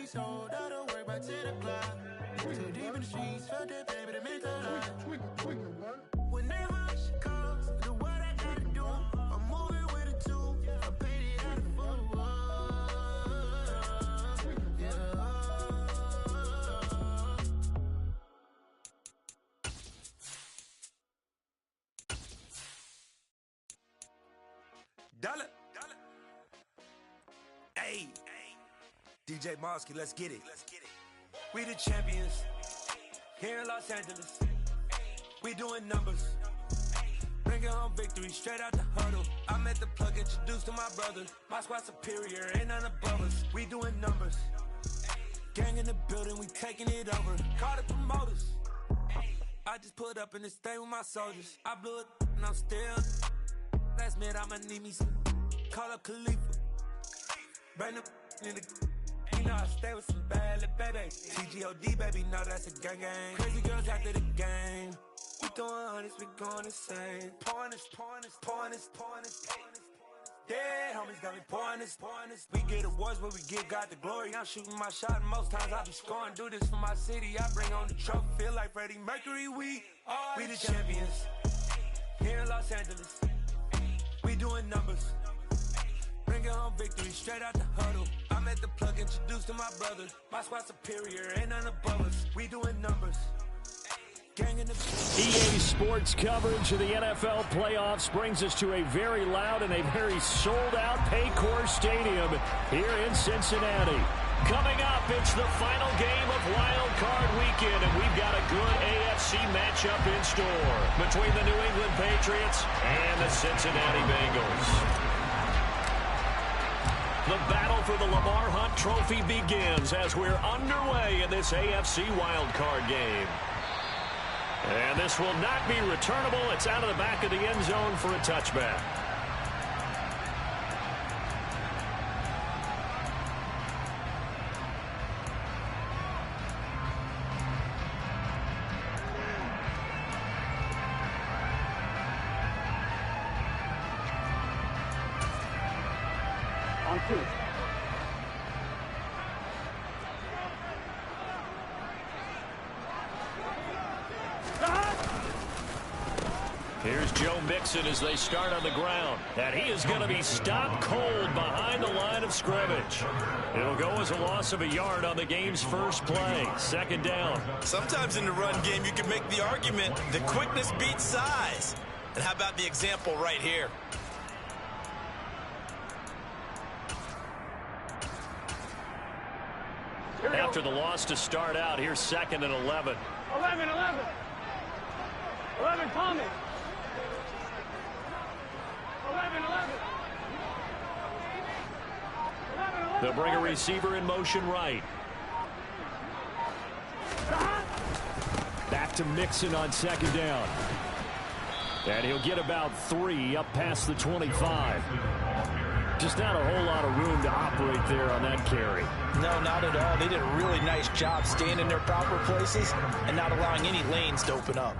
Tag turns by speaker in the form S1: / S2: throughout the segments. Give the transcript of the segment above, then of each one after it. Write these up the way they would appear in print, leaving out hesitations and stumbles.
S1: we sold out of work by 10 o'clock. Too deep in the streets, felt that baby to make the line. Whenever she calls, do what I gotta do. I'm moving with a two. I paid it out of full. Yeah.
S2: Dollar. Hey. DJ Mosky, let's get it. We the champions here in Los Angeles. We doing numbers. Bringing home victory straight out the huddle. I'm at the plug, introduced to my brother. My squad superior, ain't none above us. We doing numbers. Gang in the building, we taking it over. Call the promoters. I just put up in this thing with my soldiers. I blew it and I'm still. Last minute I'ma need me some. Call up Khalifa. Bring them in the. You know I stay with some bad little baby. TGOD baby, no that's a gang gang. Crazy girls after the game. We throwing hundreds, we going insane. Pouring this. Dead homies got me pouring this. We get awards, but we give God the glory. I'm shooting my shot, and most times I be scoring. Do this for my city, I bring on the trophy. Feel like Freddie Mercury, we the champions here in Los Angeles. We doing numbers. Bringing home victory straight out the huddle. I'm at the plug, introduced to my brother. My squad superior, ain't none above us. We doing numbers. Gang in the
S3: EA Sports coverage of the NFL playoffs brings us to a very loud and a very sold-out Paycor Stadium here in Cincinnati. Coming up, it's the final game of Wild Card Weekend, and we've got a good AFC matchup in store between the New England Patriots and the Cincinnati Bengals. The battle for the Lamar Hunt Trophy begins as we're underway in this AFC Wild Card game. And this will not be returnable. It's out of the back of the end zone for a touchback.
S4: On two.
S3: Here's Joe Mixon as they start on the ground. And he is going to be stopped cold behind the line of scrimmage. It'll go as a loss of a yard on the game's first play. Second down.
S5: Sometimes in the run game, you can make the argument that quickness beats size. And how about the example right here?
S3: After the loss to start out, here's 2nd and 11.
S4: 11, Tommy. 11.
S3: They'll bring a receiver in motion right. Back to Mixon on 2nd down. And he'll get about 3 up past the 25. Just not a whole lot of room to operate there on that carry.
S5: No, not at all. They did a really nice job staying in their proper places and not allowing any lanes to open up.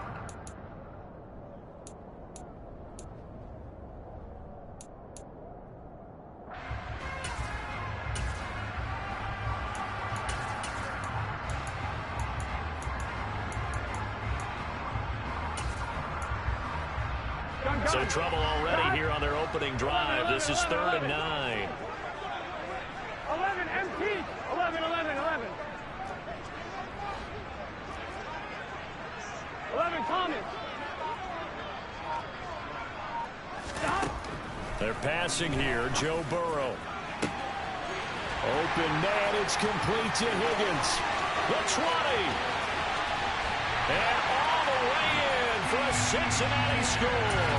S3: So trouble already here on their opening drive. This is 3rd and 9.
S4: 11, empty. 11. 11, Thomas. Stop.
S3: They're passing here. Joe Burrow. Open man. It's complete to Higgins. The 20. And all the way in for a Cincinnati score.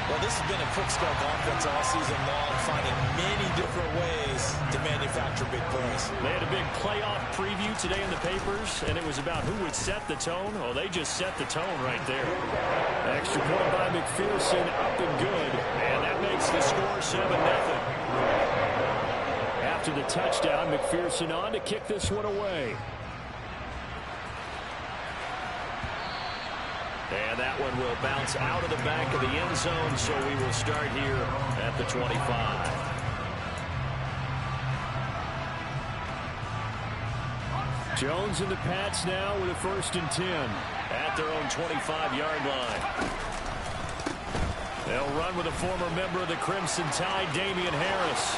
S5: Well, this has been a quick-start offense all season long, finding many different ways to manufacture big plays.
S3: They had a big playoff preview today in the papers, and it was about who would set the tone. Oh, they just set the tone right there. Extra point by McPherson, up and good, and that makes the score 7-0. After the touchdown, McPherson on to kick this one away. And that one will bounce out of the back of the end zone, so we will start here at the 25. Jones and the Pats now with a 1st and 10 at their own 25-yard line. They'll run with a former member of the Crimson Tide, Damian Harris.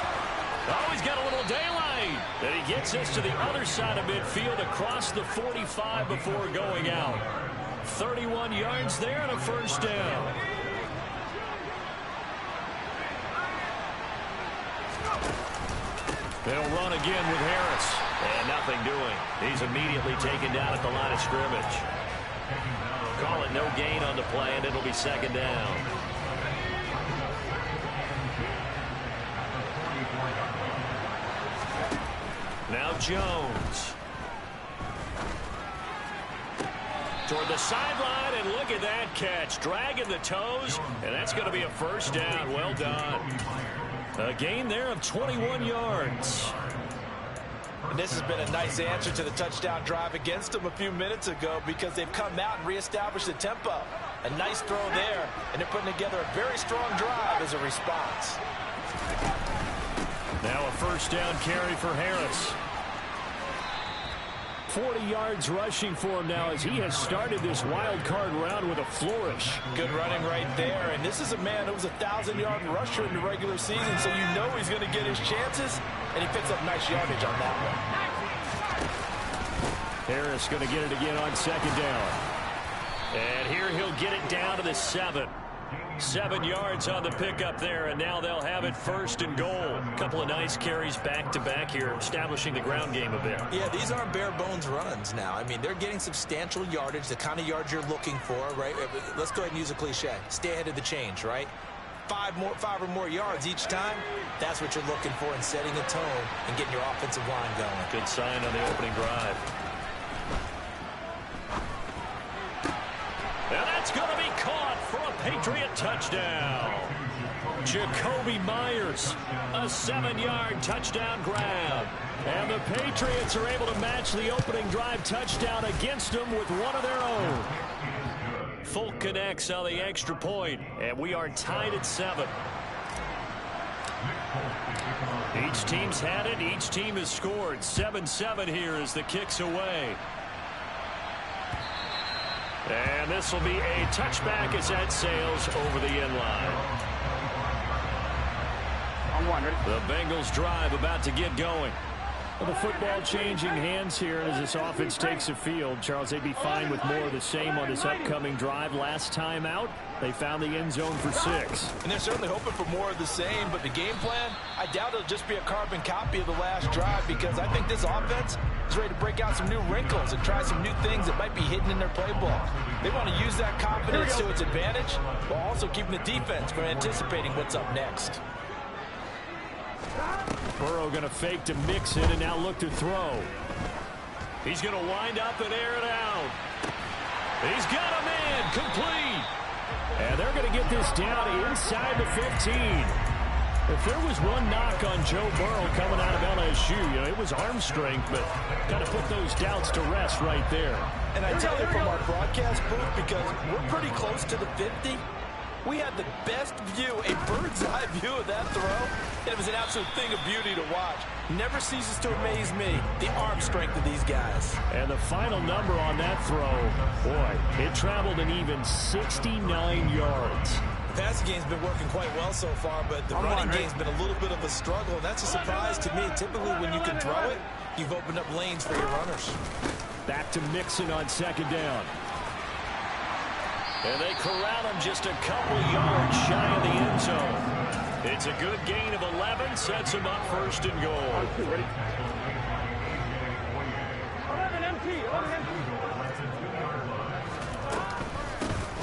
S3: Oh, he's got a little daylight. And he gets us to the other side of midfield across the 45 before going out. 31 yards there and a 1st down. They'll run again with Harris. And nothing doing. He's immediately taken down at the line of scrimmage. Call it no gain on the play, and it'll be 2nd down. Now Jones. Toward the sideline, and look at that catch. Dragging the toes, and that's going to be a 1st down. Well done. A gain there of 21 yards.
S5: And this has been a nice answer to the touchdown drive against them a few minutes ago because they've come out and reestablished the tempo. A nice throw there, and they're putting together a very strong drive as a response.
S3: Now a 1st down carry for Harris. 40 yards rushing for him now as he has started this wild card round with a flourish.
S5: Good running right there, and this is a man who was a 1,000-yard rusher in the regular season, so you know he's going to get his chances, and he picks up nice yardage on that one.
S3: Harris going to get it again on 2nd down. And here he'll get it down to the 7. 7 yards on the pickup there, and now they'll have it 1st and goal. A couple of nice carries back-to-back here, establishing the ground game a bit.
S5: Yeah, these aren't bare-bones runs now. I mean, they're getting substantial yardage, the kind of yards you're looking for, right? Let's go ahead and use a cliche. Stay ahead of the change, right? 5 or more yards each time, that's what you're looking for in setting a tone and getting your offensive line going.
S3: Good sign on the opening drive. And that's going to be caught for a Patriot touchdown. Jacoby Myers, a 7-yard touchdown grab. And the Patriots are able to match the opening drive touchdown against them with one of their own. Folk connects on the extra point, and we are tied at 7. Each team's had it. Each team has scored. 7-7 here as the kick's away. And this will be a touchback as that sails over the end line. The Bengals drive about to get going. Well, the football changing hands here as this offense takes the field. Charles, they'd be fine with more of the same on this upcoming drive. Last time out, they found the end zone for 6.
S5: And they're certainly hoping for more of the same, but the game plan, I doubt it'll just be a carbon copy of the last drive because I think this offense is ready to break out some new wrinkles and try some new things that might be hidden in their playbook. They want to use that confidence to its advantage while also keeping the defense from anticipating what's up next.
S3: Burrow going to fake to Mixon and now look to throw. He's going to wind up and air it out. He's got a man complete. And they're going to get this down inside the 15. If there was one knock on Joe Burrow coming out of LSU, it was arm strength, but got to put those doubts to rest right there.
S5: And I tell you from our broadcast booth, because we're pretty close to the 50, we had the best view, a bird's-eye view of that throw, and it was an absolute thing of beauty to watch. Never ceases to amaze me, the arm strength of these guys.
S3: And the final number on that throw, boy, it traveled an even 69 yards.
S5: The passing game's been working quite well so far, but the running game's been a little bit of a struggle, and that's a surprise to me. Typically, when you can throw it, you've opened up lanes for your runners.
S3: Back to Mixon on 2nd down. And they corral him just a couple yards shy of the end zone. It's a good gain of 11, sets him up 1st and goal.
S4: 11 empty.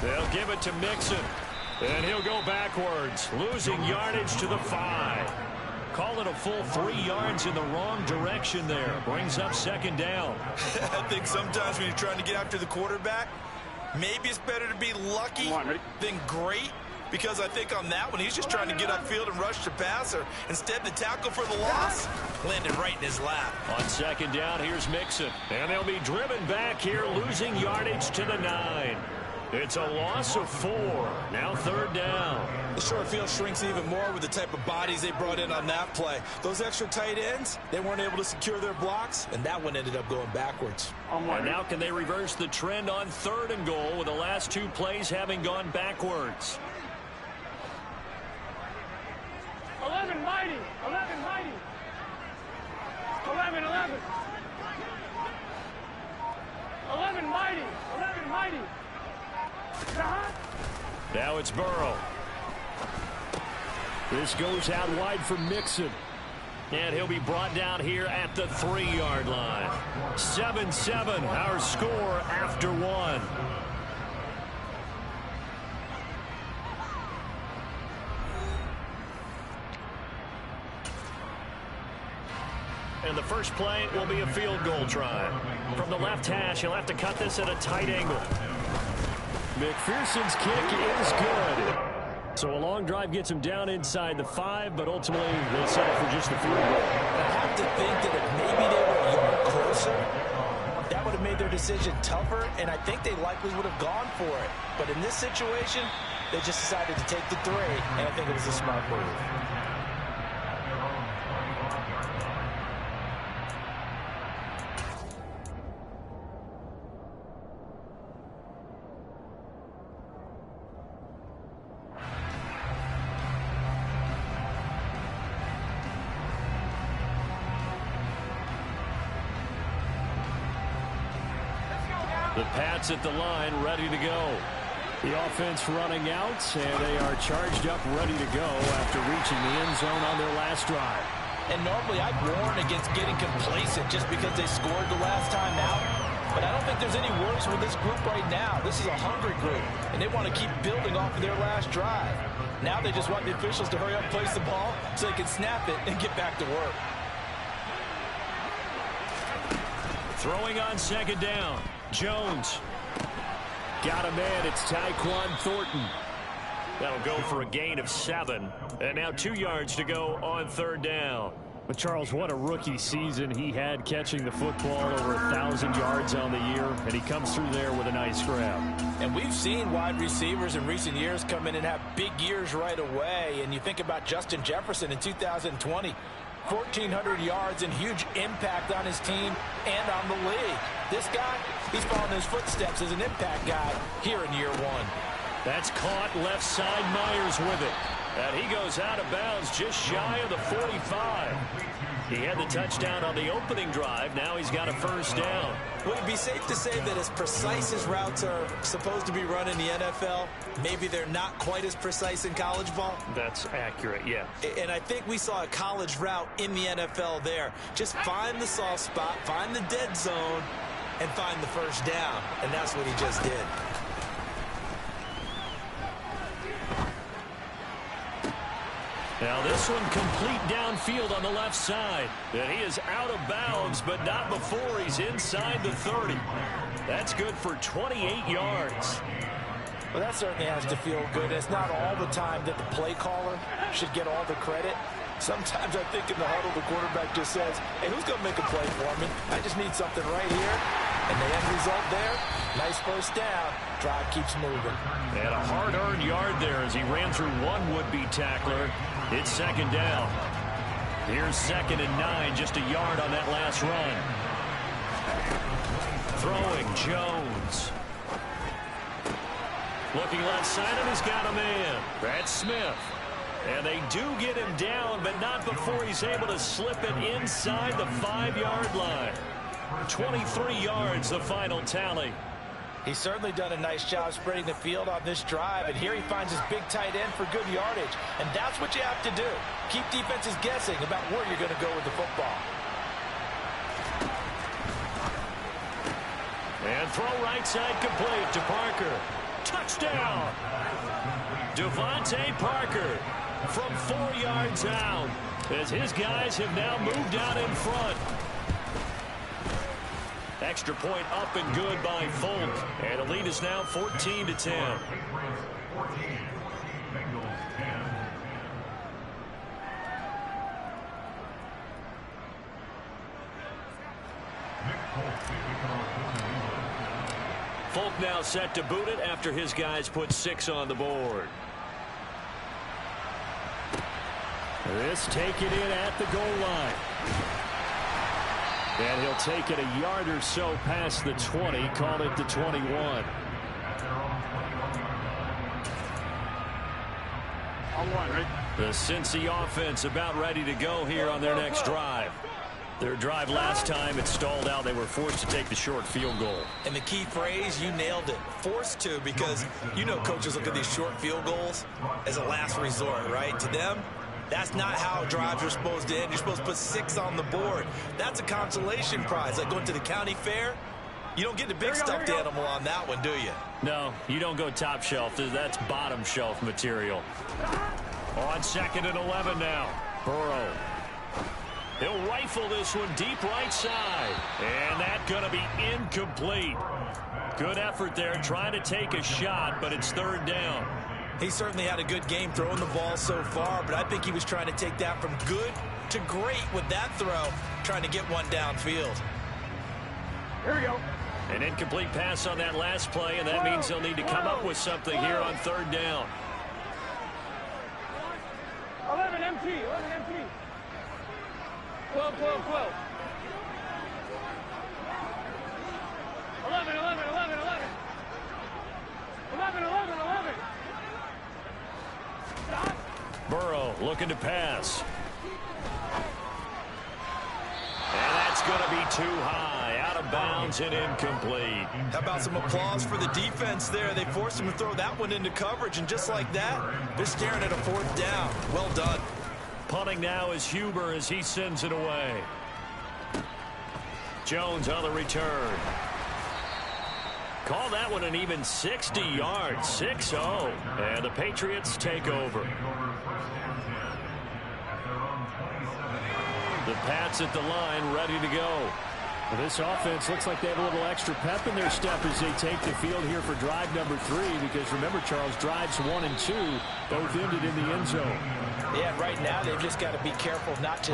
S3: They'll give it to Mixon, and he'll go backwards, losing yardage to the 5. Call it a full 3 yards in the wrong direction there. Brings up 2nd down.
S5: I think sometimes when you're trying to get after the quarterback, maybe it's better to be lucky than great, because I think on that one, he's just trying to get upfield and rush the passer. Instead, the tackle for the loss landed right in his lap.
S3: On 2nd down, here's Mixon. And they'll be driven back here, losing yardage to the 9. It's a loss of 4. Now 3rd down.
S5: The short field shrinks even more with the type of bodies they brought in on that play. Those extra tight ends, they weren't able to secure their blocks, and that one ended up going backwards.
S3: And now can they reverse the trend on 3rd and goal with the last 2 plays having gone backwards?
S4: 11 mighty. 11 mighty. 11, 11. 11 mighty. 11 mighty.
S3: Now it's Burrow. This goes out wide for Mixon. And he'll be brought down here at the 3-yard line. 7-7, our score after 1. And the first play will be a field goal try. From the left hash, he'll have to cut this at a tight angle. McPherson's kick is good. So a long drive gets him down inside the 5, but ultimately they settle for just the field goal.
S5: I have to think that if maybe they were a yard closer, that would have made their decision tougher, and I think they likely would have gone for it. But in this situation, they just decided to take the 3, and I think it was a smart move.
S3: The Pats at the line, ready to go. The offense running out, and they are charged up, ready to go after reaching the end zone on their last drive.
S5: And normally I'd warn against getting complacent just because they scored the last time out. But I don't think there's any worries with this group right now. This is a hungry group, and they want to keep building off of their last drive. Now they just want the officials to hurry up and place the ball so they can snap it and get back to work.
S3: Throwing on 2nd down. Jones. Got a man. It's Tyquan Thornton. That'll go for a gain of 7. And now 2 yards to go on 3rd down. But Charles, what a rookie season he had, catching the football over 1,000 yards on the year. And he comes through there with a nice grab.
S5: And we've seen wide receivers in recent years come in and have big years right away. And you think about Justin Jefferson in 2020. 1,400 yards and huge impact on his team and on the league. This guy, he's following his footsteps as an impact guy here in year 1.
S3: That's caught left side. Myers with it. And he goes out of bounds just shy of the 45. He had the touchdown on the opening drive. Now he's got a 1st down.
S5: Would it be safe to say that as precise as routes are supposed to be run in the NFL, maybe they're not quite as precise in college ball?
S3: That's accurate, yeah.
S5: And I think we saw a college route in the NFL there. Just find the soft spot, find the dead zone, and find the 1st down. And that's what he just did.
S3: Now this one complete downfield on the left side. And he is out of bounds, but not before he's inside the 30. That's good for 28 yards.
S5: Well, that certainly has to feel good. It's not all the time that the play caller should get all the credit. Sometimes I think in the huddle, the quarterback just says, hey, who's going to make a play for me? I just need something right here. And the end result there, nice 1st down. Drive keeps moving.
S3: And a hard-earned yard there as he ran through one would-be tackler. It's 2nd down. Here's 2nd and 9, just a yard on that last run. Throwing, Jones. Looking left side, and he's got a man. That's Smith. And they do get him down, but not before he's able to slip it inside the 5-yard line. 23 yards, the final tally.
S5: He's certainly done a nice job spreading the field on this drive, and here he finds his big tight end for good yardage. And that's what you have to do. Keep defenses guessing about where you're going to go with the football.
S3: And throw right side complete to Parker. Touchdown! Devontae Parker from 4 yards out as his guys have now moved out in front. Extra point up and good by Folk. And the lead is now 14-10. Folk now set to boot it after his guys put 6 on the board. This taken in at the goal line. And he'll take it a yard or so past the 20, call it the 21. The Cincy offense about ready to go here on their next drive. Their drive last time, it stalled out. They were forced to take the short field goal.
S5: And the key phrase, you nailed it. Forced to, because you know coaches look at these short field goals as a last resort, right? To them, that's not how drives are supposed to end. You're supposed to put 6 on the board. That's a consolation prize. Like going to the county fair, you don't get the big stuffed animal on that one, do you?
S3: No, you don't go top shelf. That's bottom shelf material. On 2nd and 11 now. Burrow. He'll rifle this one deep right side. And that's going to be incomplete. Good effort there trying to take a shot, but it's 3rd down.
S5: He certainly had a good game throwing the ball so far, but I think he was trying to take that from good to great with that throw, trying to get one downfield.
S4: Here we go.
S3: An incomplete pass on that last play, and that means they'll need to come up with something here on 3rd down.
S4: 11 MT, 11 MT. 12, 12, 12. 11, 11, 11, 11. 11, 11, 11. Stop.
S3: Burrow looking to pass. And that's going to be too high. Out of bounds and incomplete.
S5: How about some applause for the defense there? They forced him to throw that one into coverage, and just like that, they're staring at a 4th down. Well done.
S3: Punting now is Huber as he sends it away. Jones on the return. Call that one an even 60 yards. 6-0. And the Patriots take over. The Pats at the line ready to go. Well, this offense looks like they have a little extra pep in their step as they take the field here for drive number 3, because remember, Charles, drives 1 and 2 both ended in the end zone.
S5: Yeah, right now they've just got to be careful not to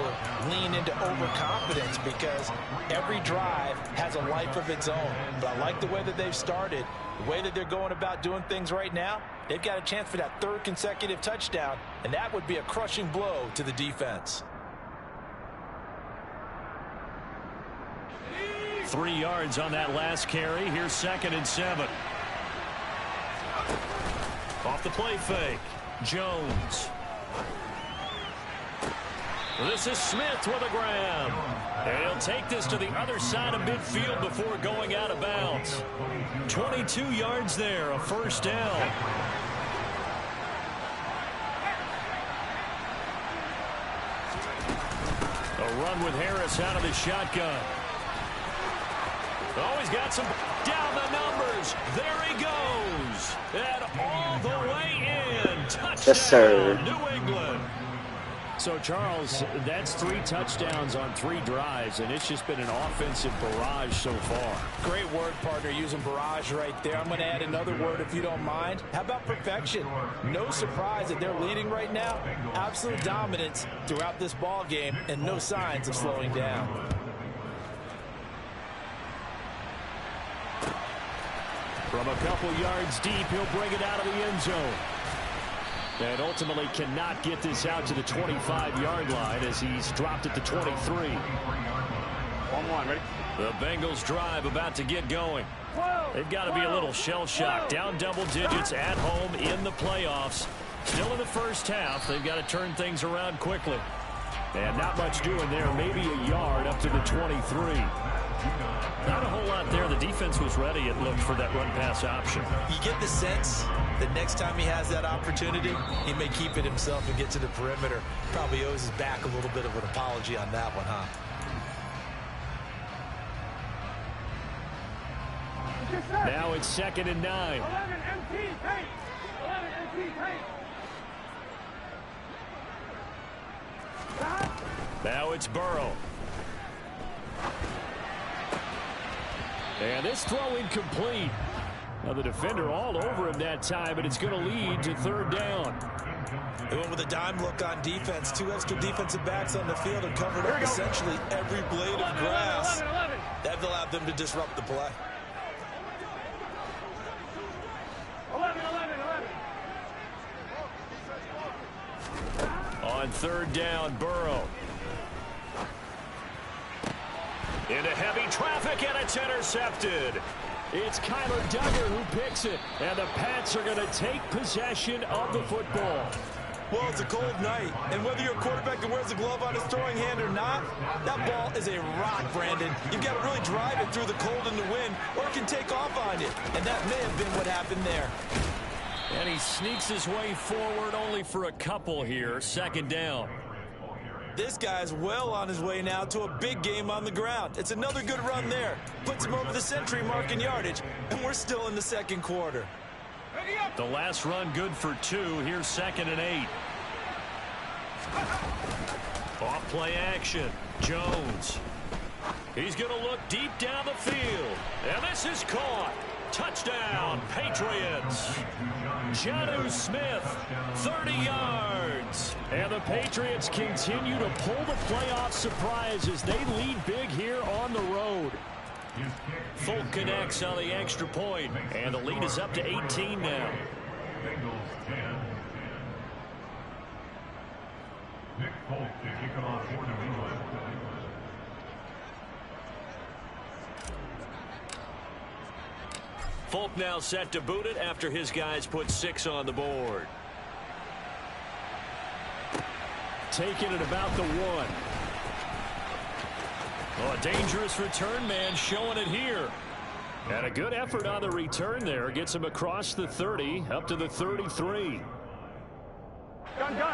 S5: lean into overconfidence, because every drive has a life of its own. But I like the way that they've started, the way that they're going about doing things right now. They've got a chance for that 3rd consecutive touchdown, and that would be a crushing blow to the defense.
S3: 3 yards on that last carry. Here's 2nd and 7. Off the play fake. Jones. This is Smith with a grab. And he'll take this to the other side of midfield before going out of bounds. 22 yards there, a 1st down. A run with Harris out of the shotgun. Oh, he's got some down the numbers. There he goes. And all the way in. Touchdown,
S6: yes, sir.
S3: New England. So, Charles, that's 3 touchdowns on 3 drives, and it's just been an offensive barrage so far.
S5: Great word, partner, using barrage right there. I'm going to add another word if you don't mind. How about perfection? No surprise that they're leading right now. Absolute dominance throughout this ball game, and no signs of slowing down.
S3: From a couple yards deep, he'll bring it out of the end zone. And ultimately cannot get this out to the 25-yard line as he's dropped at the 23.
S4: 1-1, ready?
S3: The Bengals drive about to get going. They've got to be a little shell-shocked. Down double digits at home in the playoffs. Still in the first half. They've got to turn things around quickly. And not much doing there. Maybe a yard up to the 23. Not a whole lot there. The defense was ready, it looked, for that run-pass option.
S5: You get the sense that next time he has that opportunity, he may keep it himself and get to the perimeter. Probably owes his back a little bit of an apology on that one, huh?
S3: Now it's 2nd and 9.
S4: 11 MT, paint. 11 MT, paint.
S3: Now it's Burrow. And this throw incomplete. Now the defender all over him that time, but it's going to lead to 3rd down.
S5: They went with a dime look on defense. 2 extra defensive backs on the field and covered up essentially every blade of grass.
S4: 11.
S5: That allowed them to disrupt the play.
S3: On third down, Burrow. Into heavy traffic, and it's intercepted. It's Kyler Duggar who picks it, and the Pats are going to take possession of the football.
S5: Well, it's a cold night, and whether you're a quarterback that wears a glove on his throwing hand or not, that ball is a rock, Brandon. You've got to really drive it through the cold and the wind, or it can take off on you, and that may have been what happened there.
S3: And he sneaks his way forward only for a couple here. Second down.
S5: This guy's well on his way now to a big game on the ground. It's another good run there. Puts him over the century mark in yardage, and we're still in the second quarter.
S3: The last run good for 2. Here's 2nd and 8. Off play action. Jones. He's going to look deep down the field. And this is caught. Touchdown, Patriots. Jonnu Smith, 30 yards. And the Patriots continue to pull the playoff surprise as they lead big here on the road. Folk connects on the extra point, and the lead is up to 18 now. Folk now set to boot it after his guys put 6 on the board. Taking it about the 1. Oh, a dangerous return man showing it here. And a good effort on the return there. Gets him across the 30, up to the 33.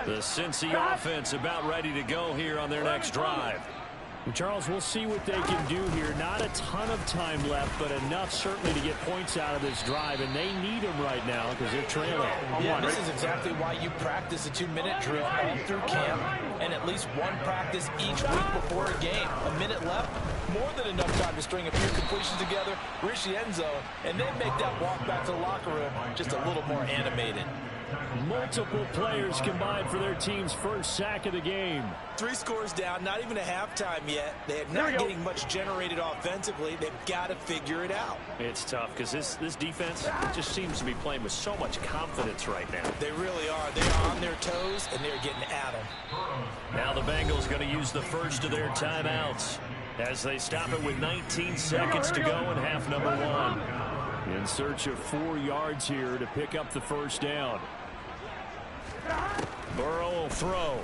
S3: The Cincy offense about ready to go here on their next drive. Charles, we'll see what they can do here. Not a ton of time left, but enough certainly to get points out of this drive, and they need them right now because they're trailing.
S5: Yeah, this is exactly why you practice a 2-minute drill all through camp and at least one practice each week before a game. A minute left, more than enough time to string a few completions together, reach the end zone, and then make that walk back to the locker room just a little more animated.
S3: Multiple players combined for their team's first sack of the game.
S5: 3 scores down, not even a halftime yet. They're not getting much generated offensively. They've got to figure it out.
S3: It's tough because this defense just seems to be playing with so much confidence right now.
S5: They really are. They're on their toes, and they're getting at them.
S3: Now the Bengals going to use the first of their timeouts as they stop it with 19 seconds to go in half number 1. In search of 4 yards here to pick up the first down. Burrow will throw.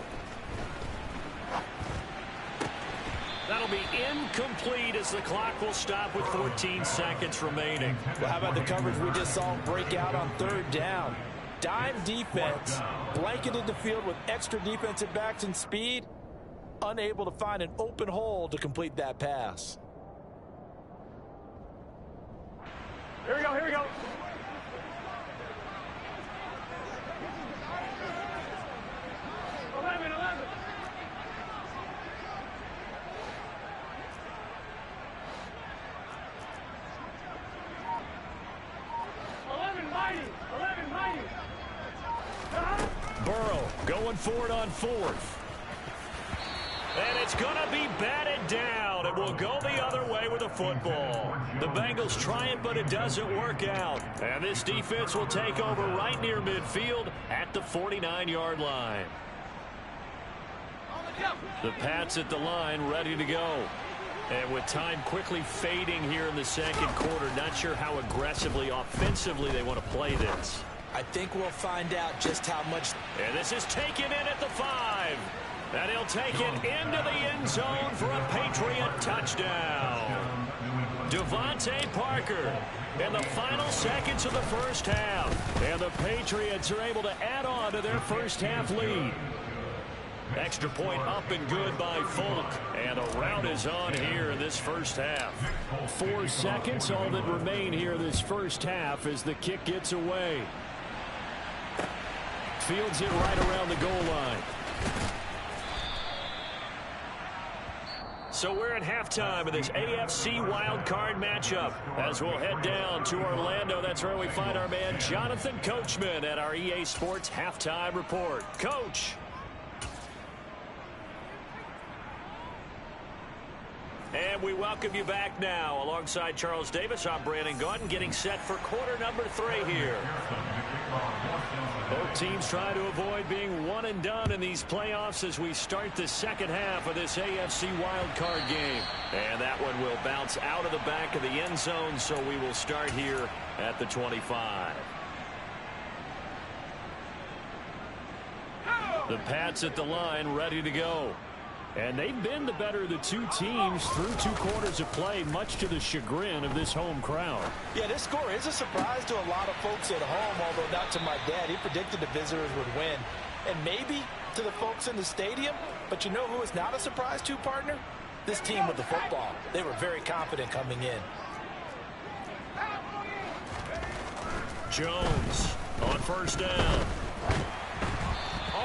S3: That'll be incomplete as the clock will stop with 14 seconds remaining.
S5: Well, how about the coverage we just saw break out on third down? Dime defense, blanketed the field with extra defensive backs and speed, unable to find an open hole to complete that pass.
S4: Here we go, here we go.
S3: Burrow going for it on 4th. And it's going to be batted down. It will go the other way with the football. The Bengals try it, but it doesn't work out. And this defense will take over right near midfield at the 49-yard line. The Pats at the line ready to go. And with time quickly fading here in the second quarter, not sure how aggressively, offensively they want to play this.
S5: I think we'll find out just how much.
S3: And this is taken in at the 5. And he'll take it into the end zone for a Patriot touchdown. Devontae Parker in the final seconds of the first half. And the Patriots are able to add on to their first half lead. Extra point up and good by Folk. And a rout is on here in this first half. 4 seconds, all that remain here this first half as the kick gets away. Fields it right around the goal line. So we're at halftime of this AFC wildcard matchup. As we'll head down to Orlando, that's where we find our man Jonathan Coachman at our EA Sports Halftime Report. Coach. And We welcome you back now. Alongside Charles Davis, I'm Brandon Gaudin, getting set for quarter number 3 here. Both teams try to avoid being one and done in these playoffs as we start the second half of this AFC wildcard game. And that one will bounce out of the back of the end zone, so we will start here at the 25. The Pats at the line, ready to go. And they've been the better of the two teams through 2 quarters of play, much to the chagrin of this home crowd.
S5: Yeah, this score is a surprise to a lot of folks at home, although not to my dad. He predicted the visitors would win. And maybe to the folks in the stadium. But you know who is not a surprise to, partner? This team with the football. They were very confident coming in.
S3: Jones on first down.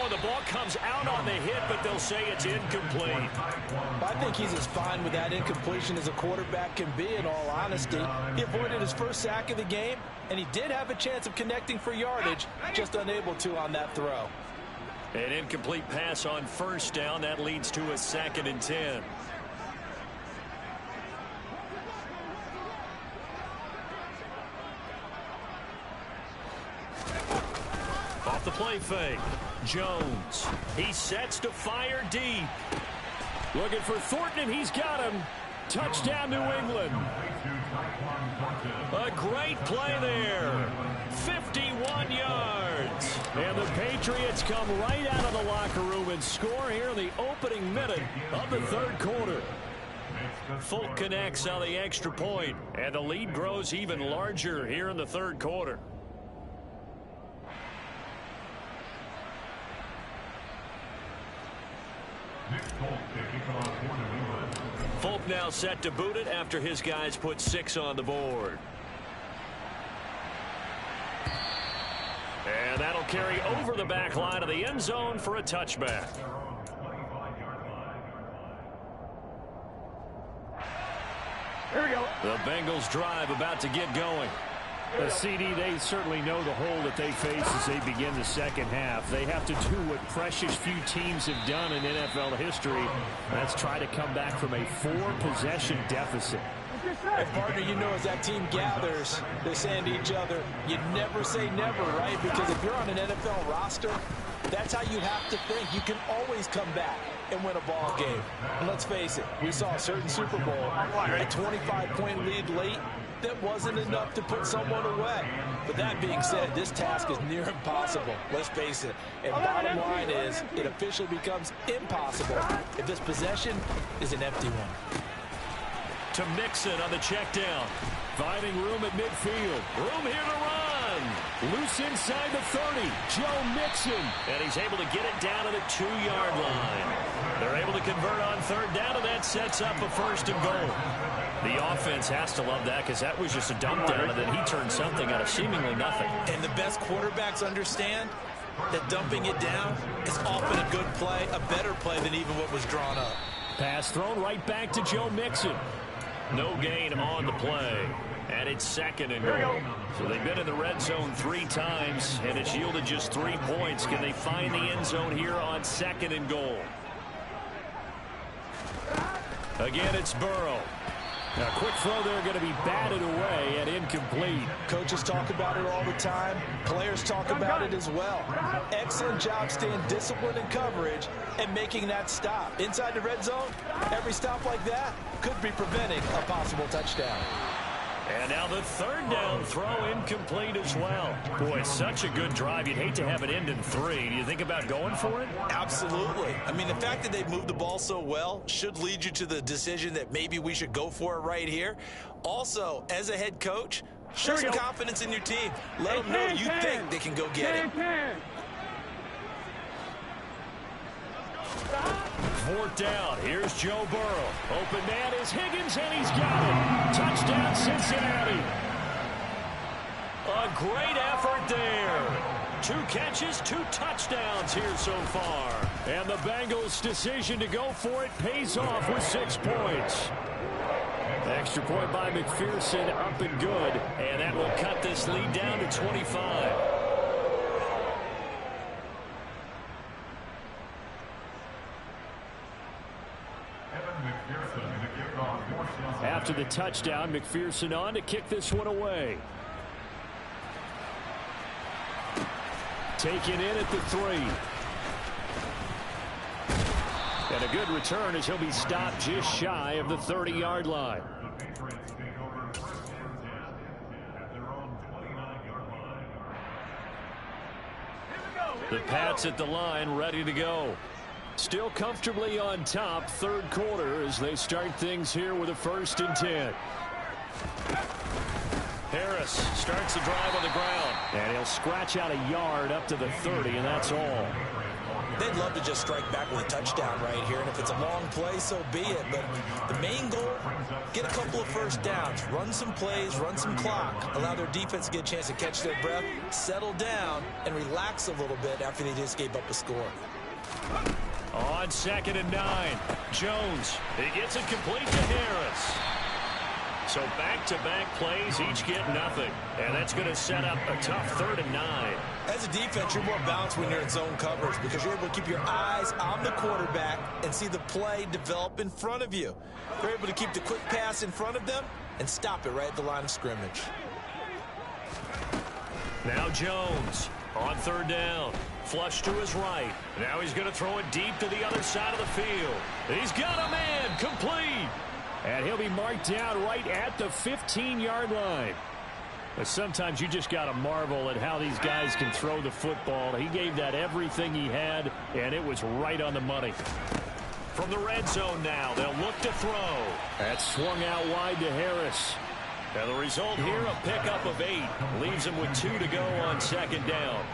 S3: Oh, the ball comes out on the hit, but they'll say it's incomplete.
S5: I think he's as fine with that incompletion as a quarterback can be, in all honesty. He avoided his first sack of the game, and he did have a chance of connecting for yardage, just unable to on that throw.
S3: An incomplete pass on first down. That leads to a 2nd and 10. Off the play fake. Jones. He sets to fire deep. Looking for Thornton, and he's got him. Touchdown, New England. A great play there. 51 yards. And the Patriots come right out of the locker room and score here in the opening minute of the 3rd quarter. Folk connects on the extra point, and the lead grows even larger here in the 3rd quarter. Folk now set to boot it after his guys put 6 on the board. And that'll carry over the back line of the end zone for a touchback.
S4: Here we go.
S3: The Bengals drive about to get going.
S6: The CD, they certainly know the hole that they face as they begin the second half. They have to do what precious few teams have done in NFL history. That's try to come back from a 4-possession deficit.
S5: And partner, you know, as that team gathers, they're saying to each other, you never say never, right? Because if you're on an NFL roster, that's how you have to think. You can always come back and win a ball game. And let's face it, we saw a certain Super Bowl, a 25-point lead late. That wasn't enough to put someone away. But that being said, this task is near impossible. Let's face it. And bottom line is, it officially becomes impossible if this possession is an empty one.
S3: To Mixon on the check down. Finding room at midfield. Room here to run. Loose inside the 30. Joe Mixon. And he's able to get it down to the 2-yard line. They're able to convert on 3rd down, and that sets up a 1st and goal. The offense has to love that because that was just a dump down, and then he turned something out of seemingly nothing.
S5: And the best quarterbacks understand that dumping it down is often a good play, a better play than even what was drawn up.
S3: Pass thrown right back to Joe Mixon. No gain on the play. And it's 2nd and goal. So they've been in the red zone 3 times, and it's yielded just 3 points. Can they find the end zone here on 2nd and goal? Again, it's Burrow.
S6: Now, quick throw there, going to be batted away and incomplete.
S5: Coaches talk about it all the time. Players talk about it as well. Excellent job staying disciplined in coverage and making that stop. Inside the red zone, every stop like that could be preventing a possible touchdown.
S3: And now the 3rd down throw incomplete as well. Boy, such a good drive. You'd hate to have it end in 3. Do you think about going for it?
S5: Absolutely. I mean, the fact that they've moved the ball so well should lead you to the decision that maybe we should go for it right here. Also, as a head coach, show some confidence in your team. Let them know you think they can go get it.
S3: 4th down. Here's Joe Burrow. Open man is Higgins, and he's got it. Touchdown, Cincinnati. A great effort there. 2 catches, 2 touchdowns here so far. And the Bengals' decision to go for it pays off with 6 points. Extra point by McPherson, up and good. And that will cut this lead down to 25.
S1: Kevin McPherson.
S3: After the touchdown, McPherson on to kick this one away. Taken in at the 3. And a good return as he'll be stopped just shy of the 30-yard line. The Pats at the line, ready to go. Still comfortably on top, third quarter, as they start things here with a 1st and 10. Harris starts the drive on the ground, and he'll scratch out a yard up to the 30, and that's all.
S5: They'd love to just strike back with a touchdown right here, and if it's a long play, so be it. But the main goal, get a couple of first downs, run some plays, run some clock, allow their defense to get a chance to catch their breath, settle down, and relax a little bit after they just gave up a score.
S3: On 2nd and 9, Jones. He gets it complete to Harris. So back-to-back plays, each get nothing. And that's going to set up a tough 3rd and 9.
S5: As a defense, you're more balanced when you're in zone coverage because you're able to keep your eyes on the quarterback and see the play develop in front of you. They're able to keep the quick pass in front of them and stop it right at the line of scrimmage.
S3: Now Jones on 3rd down. Flush to his right. Now he's going to throw it deep to the other side of the field. He's got a man, complete. And he'll be marked down right at the 15-yard line. But sometimes you just got to marvel at how these guys can throw the football. He gave that everything he had, and it was right on the money. From the red zone now, they'll look to throw. That swung out wide to Harris. And the result here, a pickup of 8. Leaves him with 2 to go on 2nd down.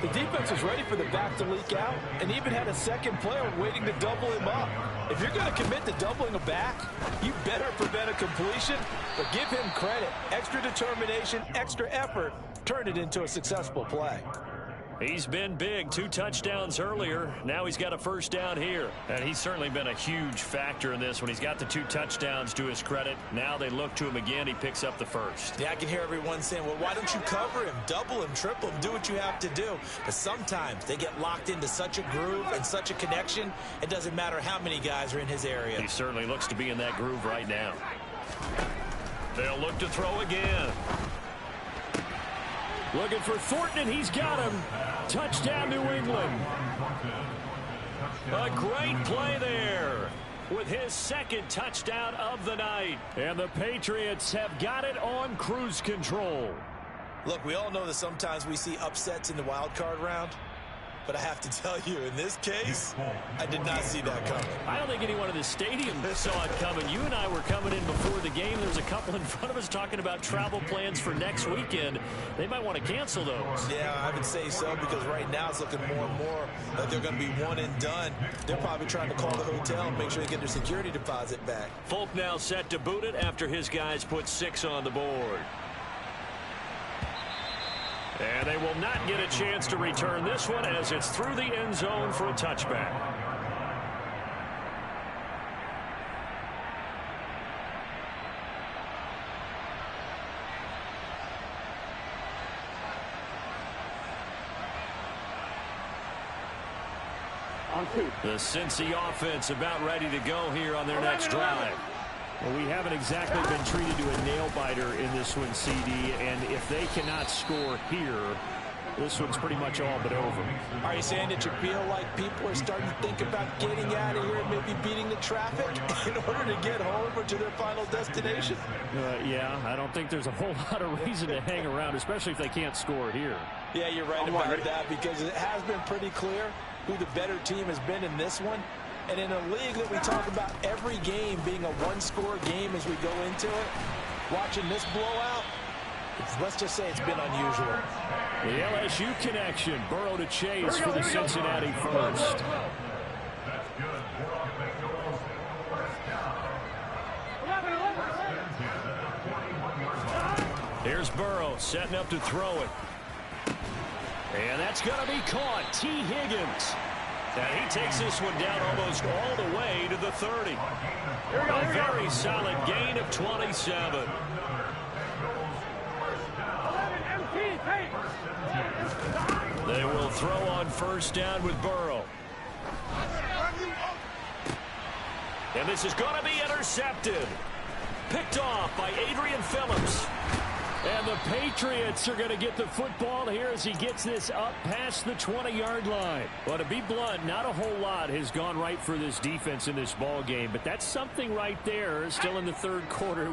S5: The defense was ready for the back to leak out and even had a second player waiting to double him up. If you're going to commit to doubling a back, you better prevent a completion, but give him credit. Extra determination, extra effort, turned it into a successful play.
S3: He's been big. 2 touchdowns earlier. Now he's got a 1st down here. And he's certainly been a huge factor in this when he's got the 2 touchdowns to his credit. Now they look to him again. He picks up the 1st.
S5: Yeah, I can hear everyone saying, well, why don't you cover him, double him, triple him, do what you have to do. But sometimes they get locked into such a groove and such a connection, it doesn't matter how many guys are in his area.
S3: He certainly looks to be in that groove right now. They'll look to throw again. Looking for Thornton, and he's got him. Touchdown, New England. A great play there with his 2nd touchdown of the night. And the Patriots have got it on cruise control.
S5: Look, we all know that sometimes we see upsets in the wild card round. But I have to tell you, in this case, I did not see that coming.
S3: I don't think anyone in the stadium saw it coming. You and I were coming in before the game. There was a couple in front of us talking about travel plans for next weekend. They might want to cancel those.
S5: Yeah, I would say so, because right now it's looking more and more like they're going to be one and done. They're probably trying to call the hotel and make sure they get their security deposit back.
S3: Folk now set to boot it after his guys put 6 on the board. And they will not get a chance to return this one as it's through the end zone for a touchback. The Cincy offense about ready to go here on their next drive. Well, we haven't exactly been treated to a nail-biter in this one, CD, and if they cannot score here, this one's pretty much all but over.
S5: Are you saying that you feel like people are starting to think about getting out of here and maybe beating the traffic in order to get home or to their final destination?
S3: Yeah, I don't think there's a whole lot of reason to hang around, especially if they can't score here.
S5: Yeah, you're right about that, because it has been pretty clear who the better team has been in this one. And in a league that we talk about every game being a one-score game as we go into it, watching this blowout, let's just say it's been unusual.
S3: The LSU connection, Burrow to Chase for the Cincinnati first. Here's Burrow setting up to throw it. And that's going to be caught. T. Higgins. And he takes this one down almost all the way to the 30. A very solid gain of 27. They will throw on 1st down with Burrow. And this is going to be intercepted. Picked off by Adrian Phillips. And the Patriots are going to get the football here as he gets this up past the 20-yard line. Well, to be blunt, not a whole lot has gone right for this defense in this ball game, but that's something right there. Still in the third quarter.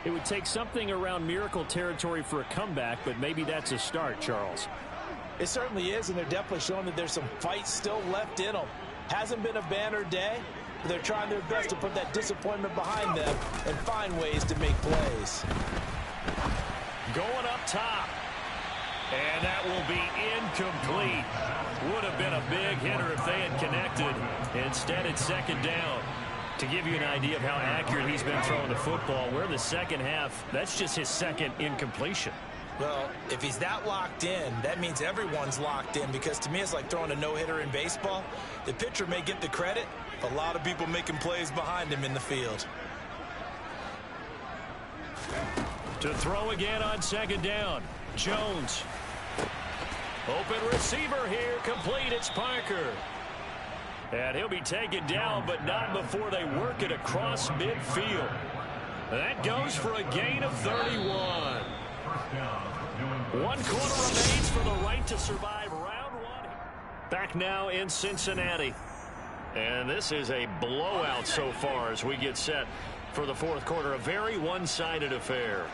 S3: It would take something around miracle territory for a comeback, but maybe that's a start, Charles.
S5: It certainly is, and they're definitely showing that there's some fight still left in them. Hasn't been a banner day, but they're trying their best to put that disappointment behind them and find ways to make plays.
S3: Going up top. And that will be incomplete. Would have been a big hitter if they had connected. Instead, it's second down. To give you an idea of how accurate he's been throwing the football, we're in the second half. That's just his second incompletion.
S5: Well, if he's that locked in, that means everyone's locked in, because to me it's like throwing a no-hitter in baseball. The pitcher may get the credit, but a lot of people making plays behind him in the field.
S3: To throw again on second down. Jones. Open receiver here. Complete. It's Parker. And he'll be taken down, but not before they work it across midfield. That goes for a gain of 31. 1 quarter remains for the right to survive round one. Back now in Cincinnati. And this is a blowout so far as we get set for the fourth quarter. A very one-sided affair.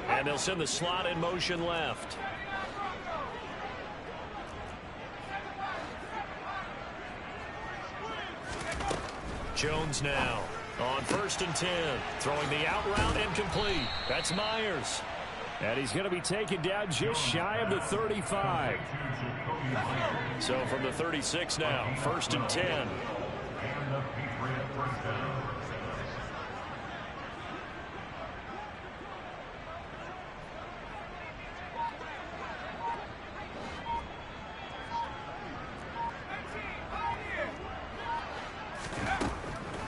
S3: And they'll send the slot in motion left. Jones now on 1st and 10. Throwing the out route incomplete. That's Myers. And he's going to be taken down just shy of the 35. So from the 36 now, 1st and 10.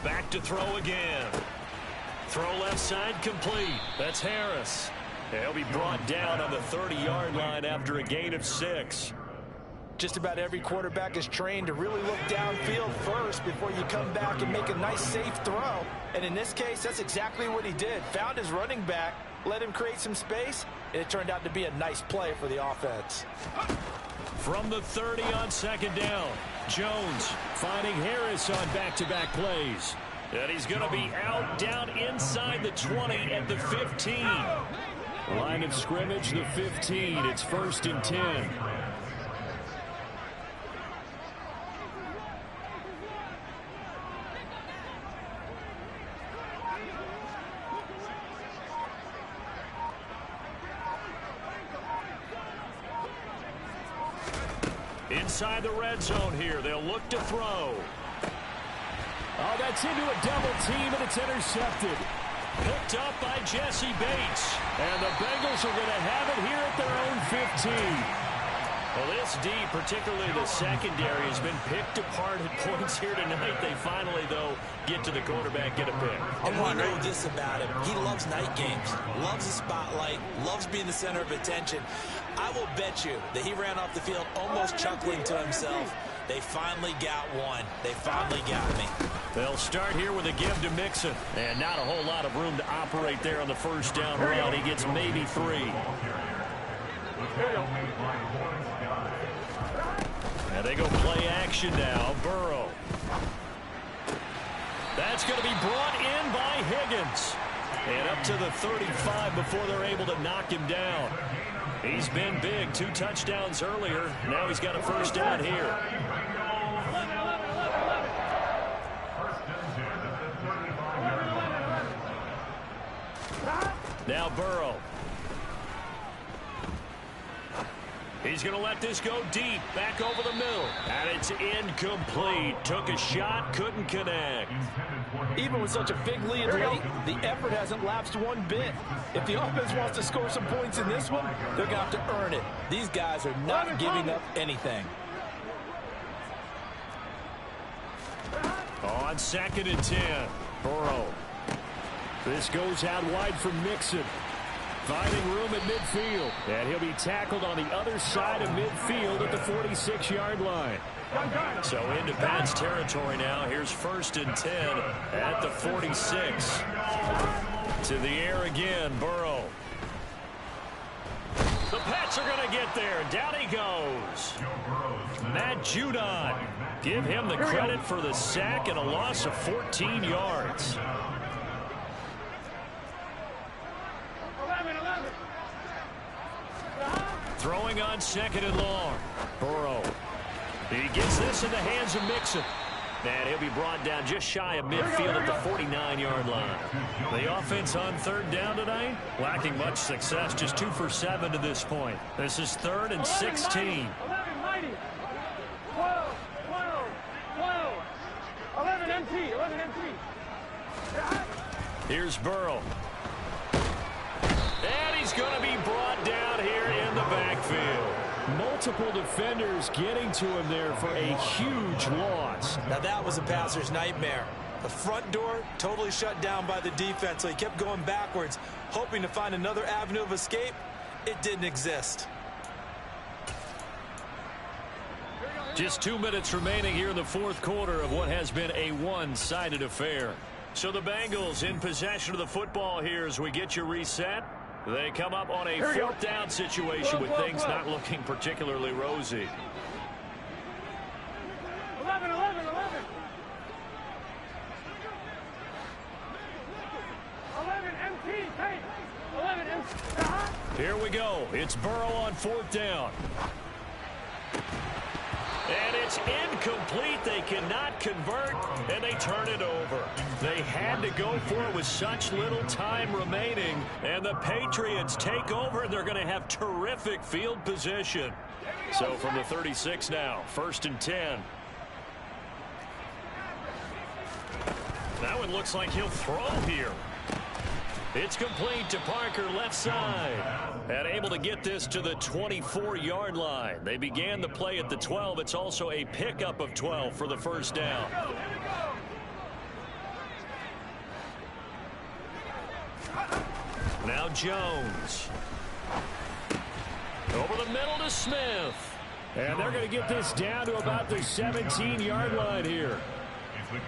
S3: Back to throw again. Throw left side complete. That's Harris. He'll be brought down on the 30-yard line after a gain of 6.
S5: Just about every quarterback is trained to really look downfield first before you come back and make a nice, safe throw. And in this case, that's exactly what he did. Found his running back, let him create some space, and it turned out to be a nice play for the offense.
S3: From the 30 on second down, Jones finding Harris on back-to-back plays. And he's going to be out down inside the 20 at the 15. Line of scrimmage, the 15. It's 1st and 10. Inside the red zone here. They'll look to throw. Oh, that's into a double team, and it's intercepted. Picked up by Jesse Bates. And the Bengals are going to have it here at their own 15. Well, this D, particularly the secondary, has been picked apart at points here tonight. They finally, though, get to the quarterback, get a pick.
S5: And we know this about him. He loves night games, loves the spotlight, loves being the center of attention. I will bet you that he ran off the field almost chuckling to himself. They finally got one. They finally got me.
S3: They'll start here with a give to Mixon. And not a whole lot of room to operate there on the first down route. He gets maybe 3. And they go play action now. Burrow. That's going to be brought in by Higgins. And up to the 35 before they're able to knock him down. He's been big. 2 touchdowns earlier. Now he's got a first down here. Now Burrow. He's going to let this go deep. Back over the middle. And it's incomplete. Took a shot, couldn't connect.
S5: Even with such a big lead late, the effort hasn't lapsed one bit. If the offense wants to score some points in this one, they're going to have to earn it. These guys are not giving up anything.
S3: On 2nd and 10, Burrow. This goes out wide from Mixon. Finding room at midfield. And he'll be tackled on the other side of midfield at the 46-yard line. So into Pat's territory now. Here's 1st and 10 at the 46. To the air again, Burrow. The Pats are going to get there. Down he goes. Matt Judon. Give him the credit for the sack and a loss of 14 yards.
S4: 11.
S3: Throwing on 2nd and long. Burrow. He gets this in the hands of Mixon. And he'll be brought down just shy of midfield at the 49-yard line. The offense on 3rd down tonight, lacking much success, just 2 for 7 to this point. This is 3rd and 16.
S4: 11 MT.
S3: Here's Burrow. And he's going to be brought down here in the backfield. Multiple defenders getting to him there for a huge loss.
S5: Now that was a passer's nightmare. The front door totally shut down by the defense, so he kept going backwards, hoping to find another avenue of escape. It didn't exist.
S3: Just 2 minutes remaining here in the 4th quarter of what has been a one-sided affair. So the Bengals in possession of the football here as we get you reset. They come up on a 4th down situation with things not looking particularly rosy.
S4: 11. 11 MT. 11 MT.
S3: Here we go. It's Burrow on 4th down. And it's incomplete. They cannot convert, and they turn it over. They had to go for it with such little time remaining, and the Patriots take over, and they're going to have terrific field position. So from the 36 now, 1st and 10. That one looks like he'll throw here. It's complete to Parker, left side. And able to get this to the 24-yard line. They began the play at the 12. It's also a pickup of 12 for the 1st down. Now Jones. Over the middle to Smith. And they're going to get this down to about the 17-yard line here.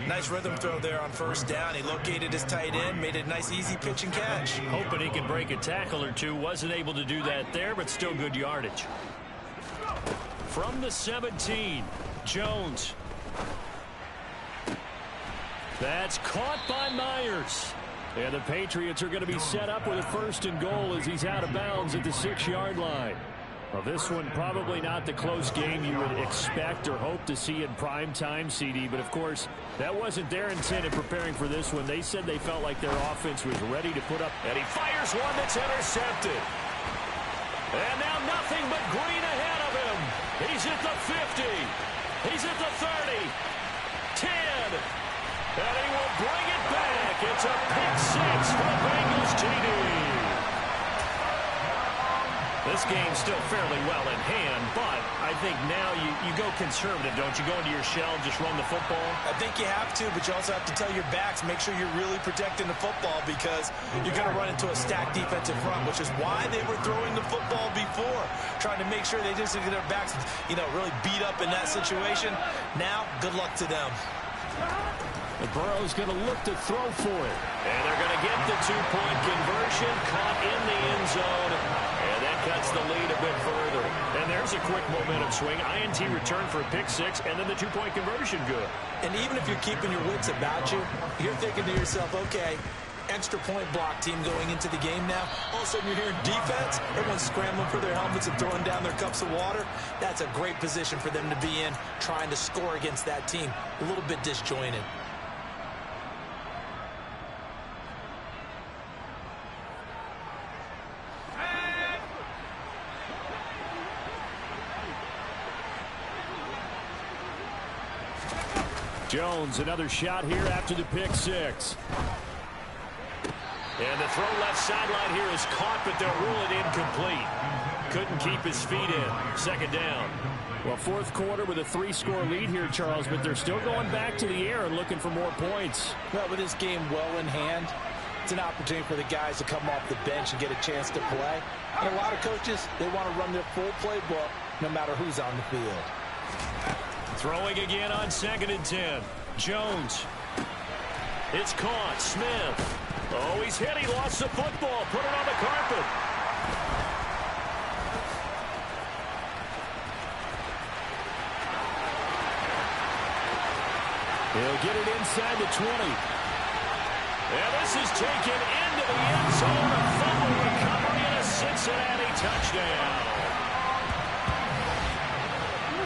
S5: Nice rhythm throw there on 1st down. He located his tight end, made a nice easy pitch and catch.
S3: Hoping he could break a tackle or two. Wasn't able to do that there, but still good yardage. From the 17, Jones. That's caught by Myers. And the Patriots are going to be set up with a 1st and goal as he's out of bounds at the 6-yard line. Well, this one probably not the close game you would expect or hope to see in prime time, CD. But, of course, that wasn't their intent in preparing for this one. They said they felt like their offense was ready to put up. And he fires one that's intercepted. And now nothing but green ahead of him. He's at the 50. He's at the 30. 10. And he will bring it back. It's a pick 6 for the Bengals TD. This game's still fairly well in hand, but I think now you go conservative, don't you? Go into your shell, just run the football?
S5: I think you have to, but you also have to tell your backs, make sure you're really protecting the football because you're going to run into a stacked defensive front, which is why they were throwing the football before, trying to make sure they just get their backs, really beat up in that situation. Now, good luck to them.
S3: And Burrow's going to look to throw for it. And they're going to get the 2-point conversion, caught in the end zone. And that cuts the lead a bit further. And there's a quick momentum swing. INT return for a pick 6, and then the 2-point conversion good.
S5: And even if you're keeping your wits about you, you're thinking to yourself, okay, extra point block team going into the game now. All of a sudden you're hearing defense. Everyone's scrambling for their helmets and throwing down their cups of water. That's a great position for them to be in, trying to score against that team. A little bit disjointed.
S3: Jones, another shot here after the pick 6. And the throw left sideline here is caught, but they'll rule it incomplete. Couldn't keep his feet in. 2nd down. Well, 4th quarter with a 3-score lead here, Charles, but they're still going back to the air and looking for more points.
S7: Well, with this game well in hand,
S5: It's an opportunity for the guys to come off the bench and get a chance to play. And a lot of coaches, they want to run their full playbook no matter who's on the field.
S3: Throwing again on 2nd and 10. Jones. It's caught. Smith. Oh, he's hit. He lost the football. Put it on the carpet. He'll get it inside the 20. And this is taken into the end zone. A fumble recovery and a Cincinnati touchdown.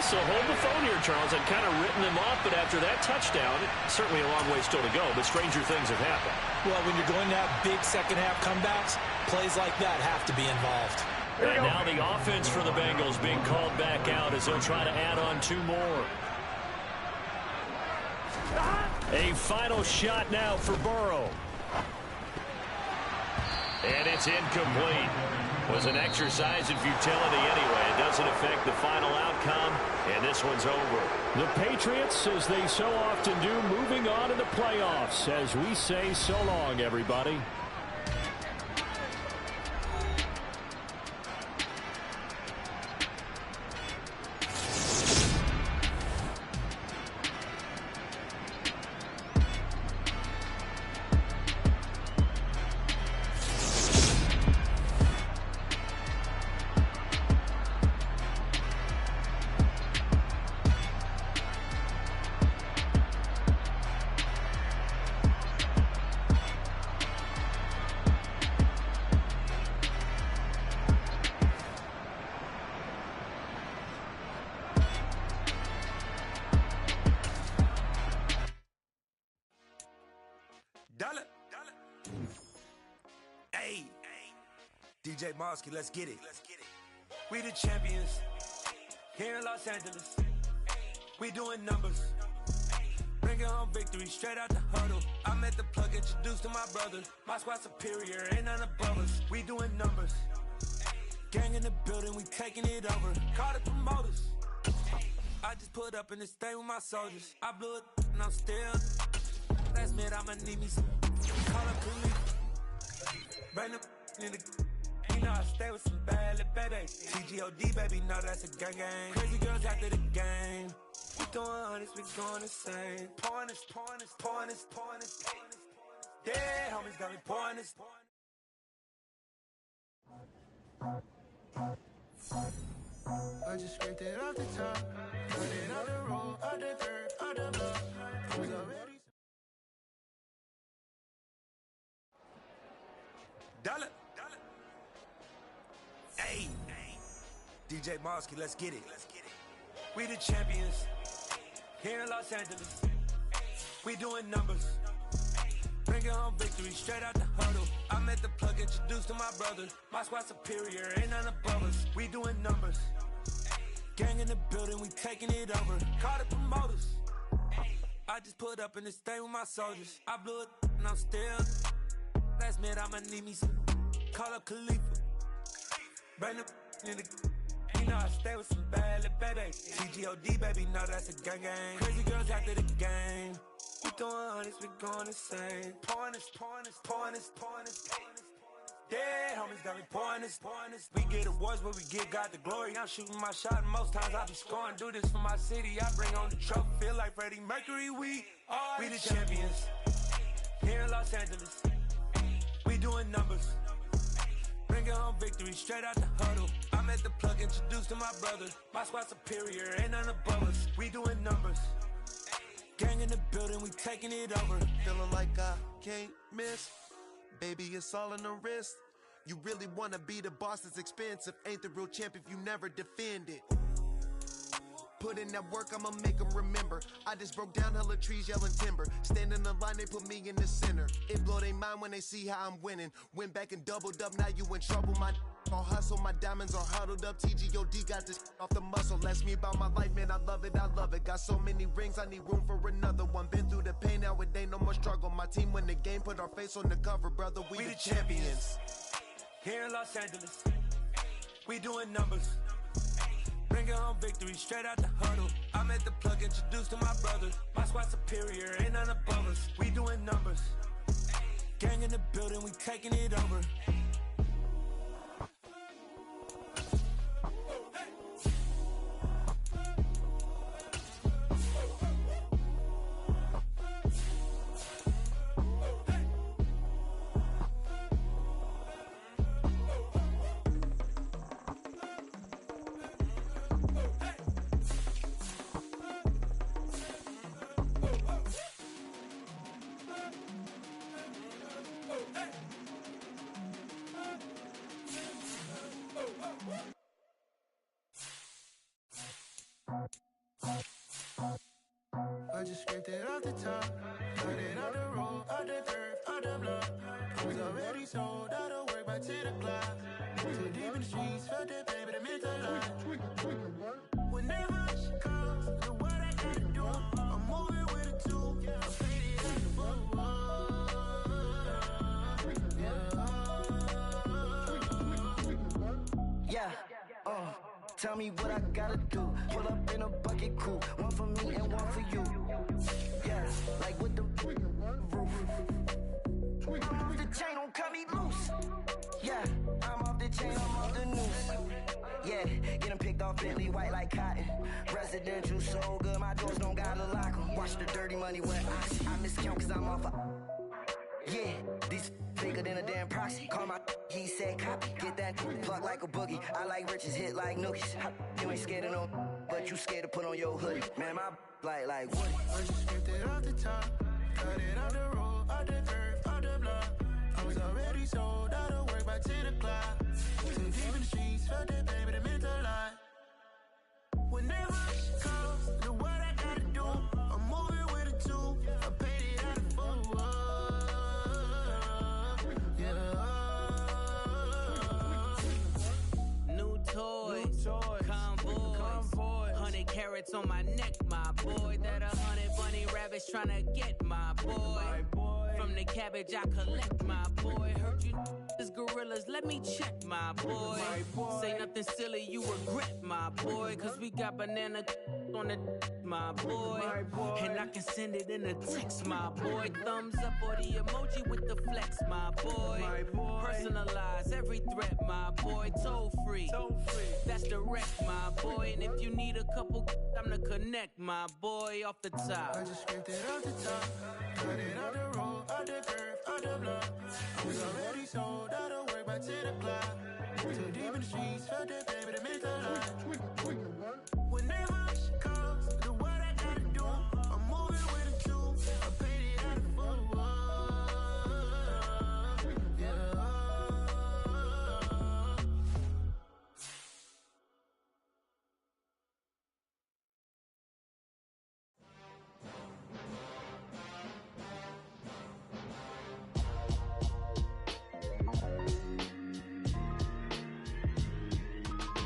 S3: So hold the phone here, Charles. I'd kind of written them off, but after that touchdown, certainly a long way still to go, but stranger things have happened.
S5: Well, when you're going to have big second-half comebacks, plays like that have to be involved.
S3: And now the offense for the Bengals being called back out as they'll try to add on 2 more. A final shot now for Burrow. And it's incomplete. Was an exercise in futility anyway. It doesn't affect the final outcome, and this one's over. The Patriots, as they so often do, moving on to the playoffs as we say so long, everybody.
S2: Hey, DJ Mosky, let's get it. We the champions here in Los Angeles. We doing numbers. Bringing home victory straight out the huddle. I'm at the plug, introduced to my brother. My squad superior, ain't none above us. We doing numbers. Gang in the building, we taking it over. Call the promoters. I just put up in this thing with my soldiers. I blew it and I'm still. Last minute, I'ma need me some. Call up police. Bring them in the. You know I stay with some bad little baby. TGOD, baby, know that's a gang gang. Crazy girls after the game. We doing honest, we going insane. Pouring this. Dead homies got me pouring this.
S1: I just scraped it off the top. Put it on the road, on the dirt, on the block. We already.
S2: Dollar. Hey, DJ Mosky, let's get it. We the champions here in Los Angeles. We doing numbers. Bringing home victory straight out the huddle. I'm at the plug, introduced to my brother. My squad superior, ain't none above us. We doing numbers. Gang in the building, we taking it over. Call the promoters. I just put up in this thing with my soldiers. I blew it and I'm still. Last minute, I'ma need me some. Call up Khalifa. Bring them in the. You know I stay with some bad little baby. TGOD, baby, know that's a gang gang. Crazy girls after the game. We doing honest, we going insane. Pouring this. Dead homies got me pouring this. We get awards, but we give God the glory. I'm shooting my shot, and most times I be scoring. Do this for my city, I bring on the trophy. Feel like Freddie Mercury, we the champions here in Los Angeles. We doing numbers. Bringing home victory straight out the huddle. I'm at the plug, introduced to my brother. My squad superior, ain't none above us. We doing numbers. Gang in the building, we taking it over.
S7: Feeling like I can't miss. Baby, it's all in the wrist. You really wanna be the boss, it's expensive. Ain't the real champ if you never defend it. Put in that work, I'ma make them remember. I just broke down hella trees, yelling timber. Stand in the line, they put me in the center. It blow their mind when they see how I'm winning. Went back and doubled up, now you in trouble. My all hustle, my diamonds are huddled up. TGOD got this off the muscle. Ask me about my life, man, I love it. Got so many rings, I need room for another one. Been through the pain, now it ain't no more struggle. My team win the game, put our face on the cover, brother. We the champions.
S2: Here in Los Angeles, we doing numbers. Bringing home victory straight out the huddle. I'm at the plug, introduced to my brother. My squad superior, ain't none above us. We doing numbers. Gang in the building, we taking it over.
S1: I just scraped it off the top, got it out the road, out the dirt, out the block. I was already sold out of work by 10 o'clock. Too deep in the streets, felt that pain, but it meant a lot. Whenever she calls, know what I gotta do. I'm moving with a two, I paid it at the football.
S8: Yeah, tell me what I gotta do. Pull up in a bucket crew, one for me and one for you. Yeah, like with the roof. I'm off the chain, don't cut me loose. Yeah, I'm off the chain, I'm off the noose. Yeah, getting picked off Bentley white like cotton. Residential so good, my doors don't gotta lock 'em. Watch the dirty money where I miscount cause I'm off yeah, these bigger than a damn proxy. Call my he said copy. Get that plug like a boogie. I like riches, hit like nookies. You ain't scared of no, but you scared to put on your hoodie. Man, my like Woody.
S1: I just scraped it off the top, got it out the road, out the dirt, out the block. I was already sold out of work by 10 o'clock. Too deep in the streets, felt that pain, but it meant a lot. Whenever she calls, know what I gotta do. I'm moving with a two, I paid it out of football.
S9: Convoy, 100 carats on my neck, my boy. That 100 bunny rabbits tryna get my boy. From the cabbage I collect, my boy. Heard you is gorillas, let me check, my boy. Say nothing silly, you regret, my boy. Cause we got banana on the my boy. And I can send it in a text, my boy. Thumbs up or the emoji with the flex, my boy. Personalize every threat, my boy. Toll free. That's direct, my boy. And if you need a couple, I'm the connect, my boy. Off the top.
S1: I just scraped it off the top, got it out the road, out the curve, out the block. I was already sold out of work by 10 o'clock. Too deep in the streets, felt that pain, but it meant a lot. Whenever she calls, know what I gotta do. I'm moving with a two, I paid it out of football.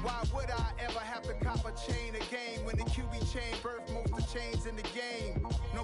S10: Why would I ever have to cop a chain again when the QB chain birthed most of the chains in the game? No